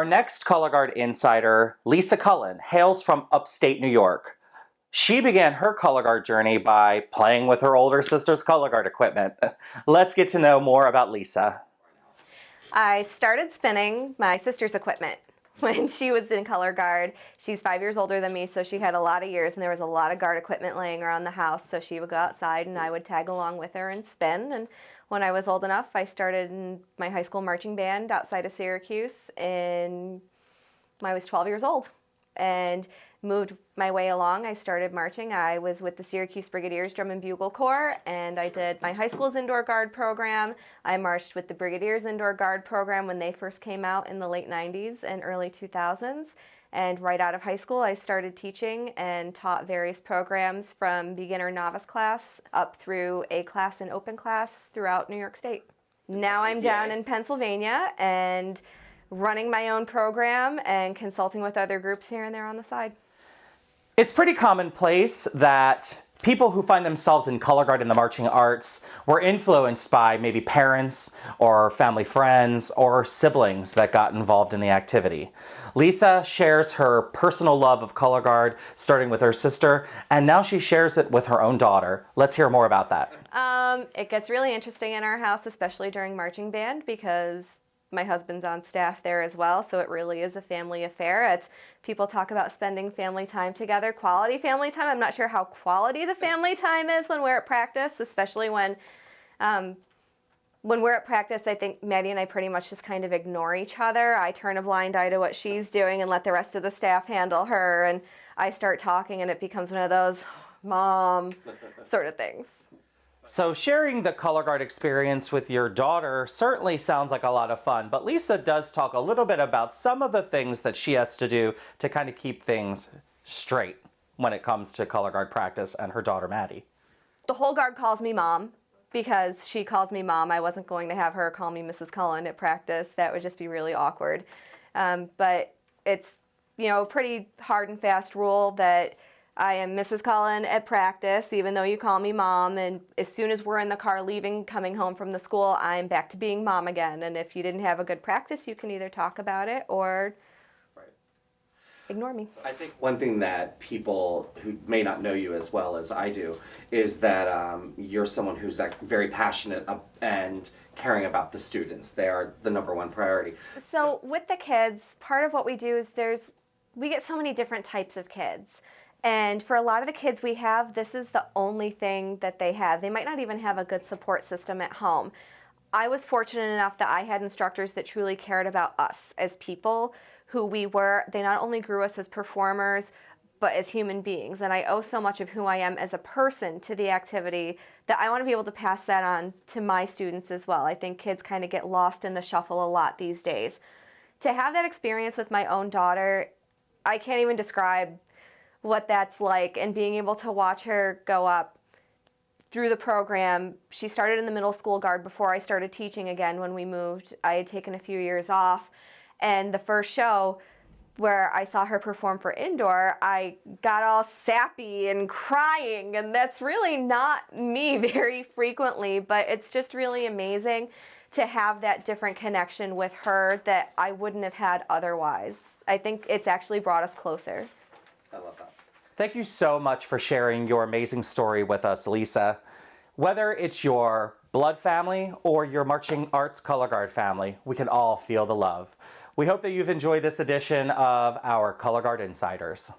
Our next Color Guard insider, Lisa Cullen, hails from upstate New York. She began her Color Guard journey by playing with her older sister's Color Guard equipment. Let's get to know more about Lisa. I started spinning my sister's equipment when she was in Color Guard. She's 5 years older than me, so she had a lot of years, and there was a lot of guard equipment laying around the house, so she would go outside and I would tag along with her and spin. And when I was old enough, I started in my high school marching band outside of Syracuse when I was 12 years old and moved my way along. I started marching. I was with the Syracuse Brigadiers Drum and Bugle Corps, and I did my high school's indoor guard program. I marched with the Brigadiers indoor guard program when they first came out in the late 90s and early 2000s. And right out of high school, I started teaching and taught various programs from beginner novice class up through A class and open class throughout New York State. Now I'm down in Pennsylvania and running my own program and consulting with other groups here and there on the side. It's pretty commonplace that people who find themselves in Color Guard in the marching arts were influenced by maybe parents or family friends or siblings that got involved in the activity. Lisa shares her personal love of Color Guard, starting with her sister, and now she shares it with her own daughter. Let's hear more about that. It gets really interesting in our house, especially during marching band, because my husband's on staff there as well, so it really is a family affair. People talk about spending family time together, quality family time. I'm not sure how quality the family time is when we're at practice, especially when we're at practice. I think Maddie and I pretty much just kind of ignore each other. I turn a blind eye to what she's doing and let the rest of the staff handle her, and I start talking and it becomes one of those mom sort of things. So sharing the Color Guard experience with your daughter certainly sounds like a lot of fun, but Lisa does talk a little bit about some of the things that she has to do to kind of keep things straight when it comes to Color Guard practice and her daughter Maddie. The whole guard calls me mom because she calls me mom. I wasn't going to have her call me Mrs. Cullen at practice. That would just be really awkward. But it's, a pretty hard and fast rule that I am Mrs. Cullen at practice, even though you call me mom, and as soon as we're in the car leaving, coming home from the school, I'm back to being mom again. And if you didn't have a good practice, you can either talk about it or ignore me. I think one thing that people who may not know you as well as I do is that you're someone who's very passionate and caring about the students. They are the number one priority. So with the kids, part of what we do is we get so many different types of kids. And for a lot of the kids we have, this is the only thing that they have. They might not even have a good support system at home. I was fortunate enough that I had instructors that truly cared about us as people, who we were. They not only grew us as performers, but as human beings. And I owe so much of who I am as a person to the activity that I want to be able to pass that on to my students as well. I think kids kind of get lost in the shuffle a lot these days. To have that experience with my own daughter, I can't even describe what that's like, and being able to watch her go up through the program. She started in the middle school guard before I started teaching again when we moved. I had taken a few years off, and the first show where I saw her perform for indoor, I got all sappy and crying, and that's really not me very frequently, but it's just really amazing to have that different connection with her that I wouldn't have had otherwise. I think it's actually brought us closer. I love that. Thank you so much for sharing your amazing story with us, Lisa. Whether it's your blood family or your marching arts Color Guard family, we can all feel the love. We hope that you've enjoyed this edition of our Color Guard Insiders.